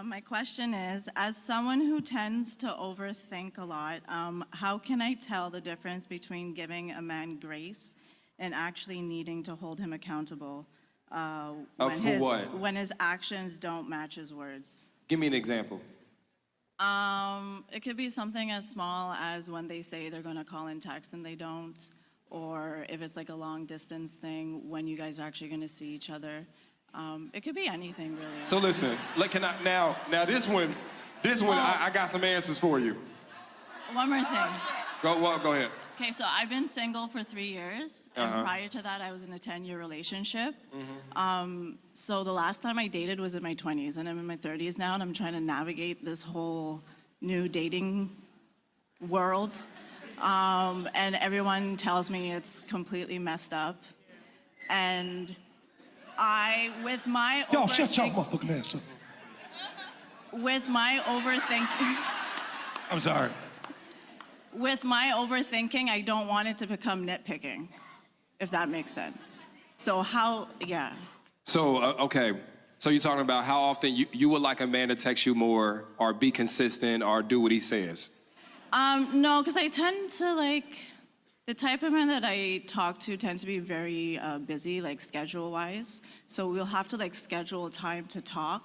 My question is, as someone who tends to overthink a lot, how can I tell the difference between giving a man grace and actually needing to hold him accountable when his actions don't match his words? Give me an example. It could be something as small as when they say they're going to call and text and they don't, or if it's like a long distance thing, when you guys are actually going to see each other. It could be anything, really. So listen, now this one, I got some answers for you. One more thing. Go ahead. Okay, so I've been single for 3 years, and prior to that, I was in a 10-year relationship. So the last time I dated was in my 20s, and I'm in my 30s now, and I'm trying to navigate this whole new dating world. And everyone tells me it's completely messed up. And with my Y'all shut y'all motherfucking ass up. With my overthinking. I'm sorry. With my overthinking, I don't want it to become nitpicking, if that makes sense. So yeah. So, okay. So you're talking about how often you would like a man to text you more or be consistent or do what he says? No, because I tend to the type of men that I talk to tend to be very busy, like schedule-wise. So we'll have to schedule time to talk.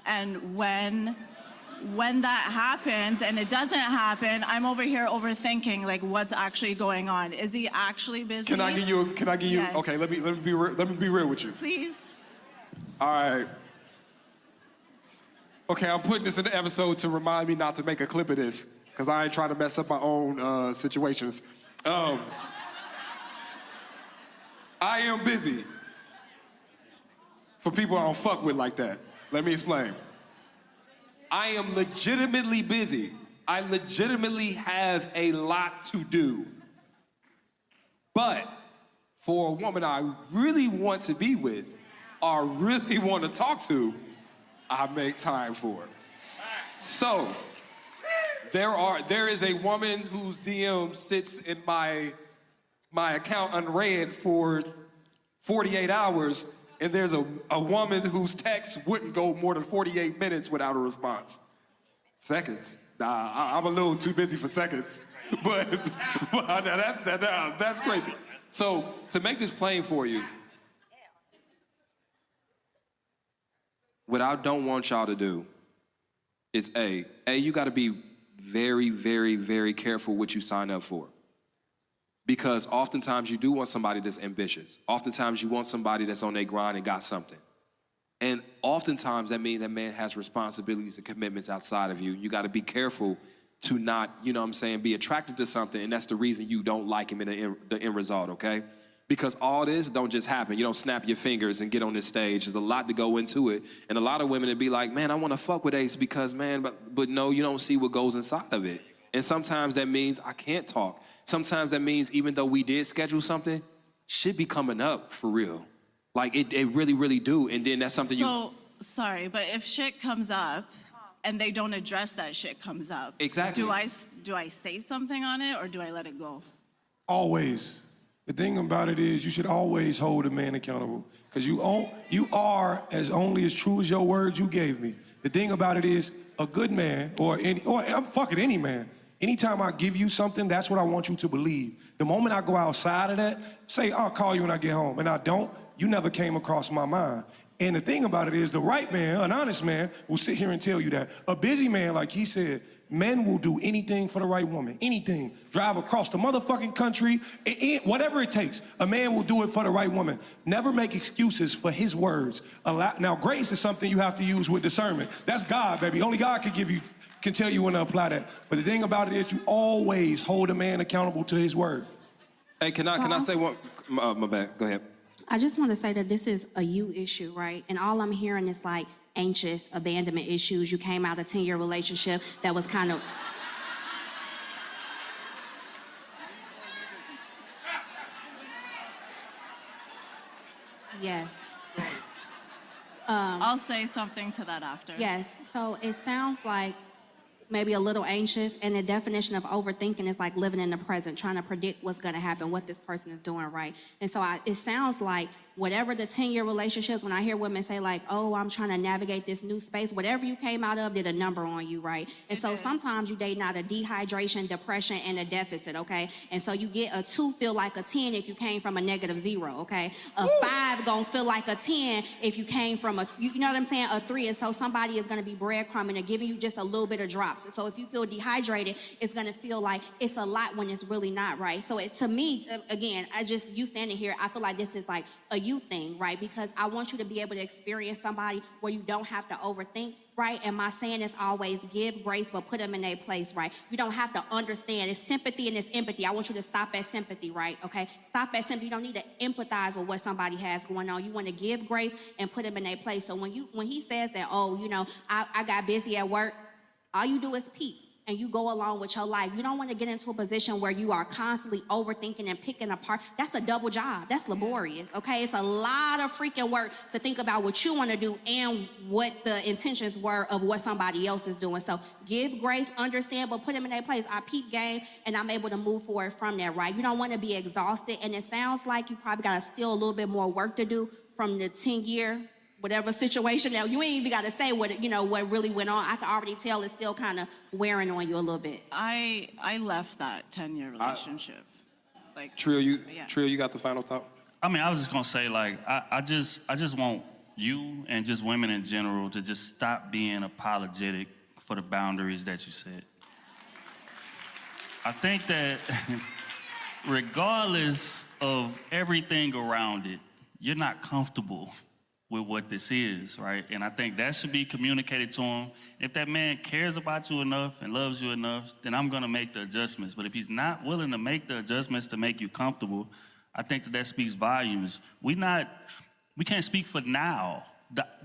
And when that happens and it doesn't happen, I'm over here overthinking what's actually going on. Is he actually busy? Can I give you? Yes. Okay, let me be real with you. Please. All right. Okay, I'm putting this in the episode to remind me not to make a clip of this, because I ain't trying to mess up my own situations. I am busy. For people I don't fuck with like that. Let me explain. I am legitimately busy. I legitimately have a lot to do. But for a woman I really want to be with, or really want to talk to, I make time for it. So, there is a woman whose DM sits in my account unread for 48 hours, and there's a woman whose text wouldn't go more than 48 minutes without a response. Seconds. Nah, I'm a little too busy for seconds. But that's crazy. So, to make this plain for you, what I don't want y'all to do is you gotta be very, very, very careful what you sign up for. Because oftentimes you do want somebody that's ambitious. Oftentimes you want somebody that's on their grind and got something. And oftentimes that means that man has responsibilities and commitments outside of you. You gotta be careful to not, be attracted to something, and that's the reason you don't like him in the end result, okay? Because all this don't just happen. You don't snap your fingers and get on this stage. There's a lot to go into it. And a lot of women would be like, man, I wanna fuck with Ace because, man, but no, you don't see what goes inside of it. And sometimes that means I can't talk. Sometimes that means even though we did schedule something, shit be coming up for real. It really, really do. And then that's something sorry, but if shit comes up and they don't address that shit comes up. Exactly. Do I say something on it or do I let it go? Always. The thing about it is you should always hold a man accountable, because you are only as true as your words you gave me. The thing about it is a good man, or I'm fucking any man, anytime I give you something, that's what I want you to believe. The moment I go outside of that, say, I'll call you when I get home, and I don't, you never came across my mind. And the thing about it is the right man, an honest man, will sit here and tell you that. A busy man, like he said, men will do anything for the right woman, anything. Drive across the motherfucking country, whatever it takes. A man will do it for the right woman. Never make excuses for his words. Now, grace is something you have to use with discernment. That's God, baby. Only God can tell you when to apply that. But the thing about it is you always hold a man accountable to his word. Hey, can I say one? My bad, go ahead. I just want to say that this is a you issue, right? And all I'm hearing is anxious abandonment issues. You came out of a 10-year relationship that was kind of... Yes. I'll say something to that after. Yes, so it sounds like maybe a little anxious, and the definition of overthinking is living in the present, trying to predict what's gonna happen, what this person is doing right. And so it sounds like whatever the 10-year relationships, when I hear women say like, oh, I'm trying to navigate this new space, whatever you came out of did a number on you, right? And so sometimes you dating out a dehydration, depression, and a deficit, okay? And so you get a 2 feel like a 10 if you came from a -0, okay? A 5 gonna feel like a 10 if you came from you know what I'm saying, a 3. And so somebody is gonna be breadcrumbing and giving you just a little bit of drops. So if you feel dehydrated, it's gonna feel like it's a lot when it's really not, right? So to me, again, you standing here, I feel like this is like a you thing, right? Because I want you to be able to experience somebody where you don't have to overthink, right? And my saying is always give grace, but put them in their place, right? You don't have to understand. It's sympathy and it's empathy. I want you to stop at sympathy, right? Okay? Stop at sympathy. You don't need to empathize with what somebody has going on. You want to give grace and put them in their place. So when he says that, oh, you know, I got busy at work, all you do is peep. And you go along with your life. You don't want to get into a position where you are constantly overthinking and picking apart. That's a double job. That's laborious, okay? It's a lot of freaking work to think about what you want to do and what the intentions were of what somebody else is doing. So give grace, understand, but put them in their place. I peep game, and I'm able to move forward from there, right? You don't want to be exhausted, and it sounds like you probably got still a little bit more work to do from the 10-year whatever situation. Now you ain't even got to say what really went on. I can already tell it's still kind of wearing on you a little bit. I left that 10-year relationship. Trill, you got the final thought? I mean, I was just gonna say, like, I just want you and just women in general to just stop being apologetic for the boundaries that you set. I think that regardless of everything around it, you're not comfortable with what this is, right? And I think that should be communicated to him. If that man cares about you enough and loves you enough, then I'm gonna make the adjustments. But if he's not willing to make the adjustments to make you comfortable, I think that speaks volumes. We can't speak for now.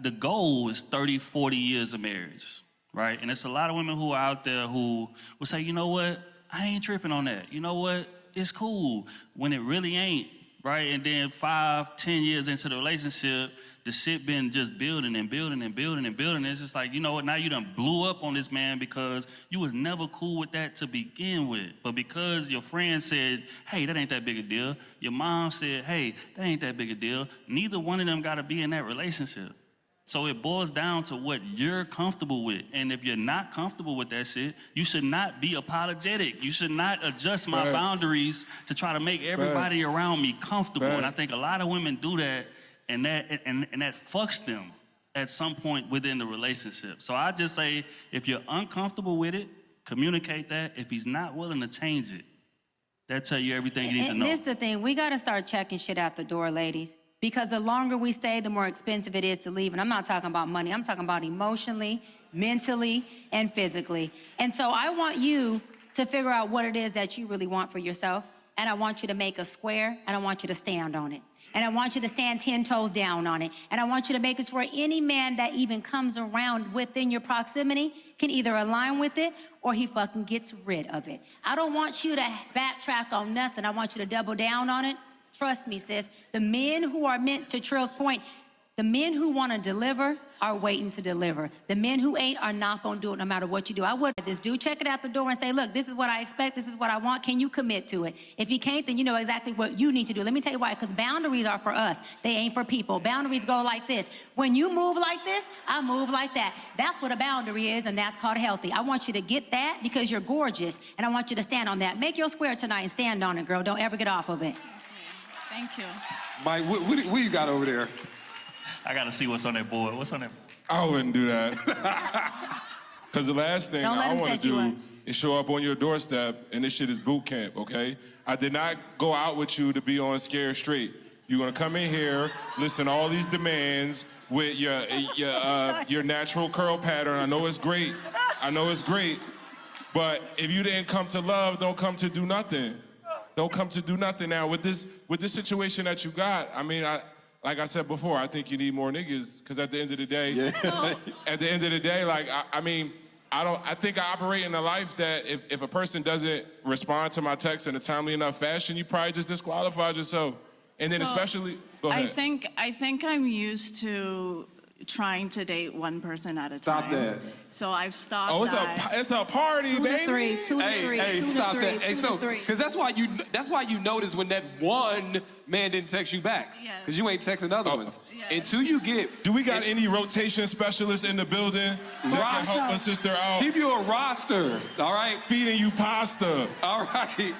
The goal is 30, 40 years of marriage, right? And it's a lot of women who are out there who will say, you know what? I ain't tripping on that. You know what? It's cool, when it really ain't. Right, and then 5, 10 years into the relationship, the shit been just building and building and building and building. It's just like, you know what, now you done blew up on this man because you was never cool with that to begin with. But because your friend said, hey, that ain't that big a deal. Your mom said, hey, that ain't that big a deal. Neither one of them gotta be in that relationship. So it boils down to what you're comfortable with. And if you're not comfortable with that shit, you should not be apologetic. You should not adjust my boundaries to try to make everybody around me comfortable. And I think a lot of women do that, and that fucks them at some point within the relationship. So I just say, if you're uncomfortable with it, communicate that. If he's not willing to change it, that'll tell you everything you need to know. And this is the thing, we gotta start checking shit out the door, ladies. Because the longer we stay, the more expensive it is to leave. And I'm not talking about money, I'm talking about emotionally, mentally, and physically. And so I want you to figure out what it is that you really want for yourself. And I want you to make a square, and I want you to stand on it. And I want you to stand 10 toes down on it. And I want you to make it so where any man that even comes around within your proximity can either align with it or he fucking gets rid of it. I don't want you to backtrack on nothing. I want you to double down on it. Trust me, sis. The men who are meant, to Trill's point, the men who want to deliver are waiting to deliver. The men who ain't are not going to do it no matter what you do. I would this dude check it out the door and say, look, this is what I expect. This is what I want. Can you commit to it? If you can't, then you know exactly what you need to do. Let me tell you why, because boundaries are for us. They ain't for people. Boundaries go like this. When you move like this, I move like that. That's what a boundary is, and that's called healthy. I want you to get that because you're gorgeous, and I want you to stand on that. Make your square tonight and stand on it, girl. Don't ever get off of it. Thank you. Mike, what you got over there? I gotta see what's on that board. What's on that board? I wouldn't do that. Because the last thing Don't let I him want to set you do up. is show up on your doorstep and this shit is boot camp, okay? I did not go out with you to be on Scared Straight. You're gonna come in here, listen to all these demands with your natural curl pattern. I know it's great. But if you didn't come to love, don't come to do nothing. Don't come to do nothing. Now with this situation that you got, I mean, like I said before, I think you need more niggas, because at the end of the day, like, I think I operate in a life that if a person doesn't respond to my text in a timely enough fashion, you probably just disqualified yourself. And then So, especially, go ahead. I think I'm used to trying to date one person at a Stop time. that. So I've stopped Oh, that. it's a party, Two baby. to three, two to three, Hey, two to stop three, that. Hey, two so, to three. because that's why you notice when that one man didn't text you back. Yes. Because you ain't texting other ones. Yes. Until you get. Do we got any rotation specialists in the building that can help Roster. a sister out? Keep you a roster, all right? Feeding you pasta. All right.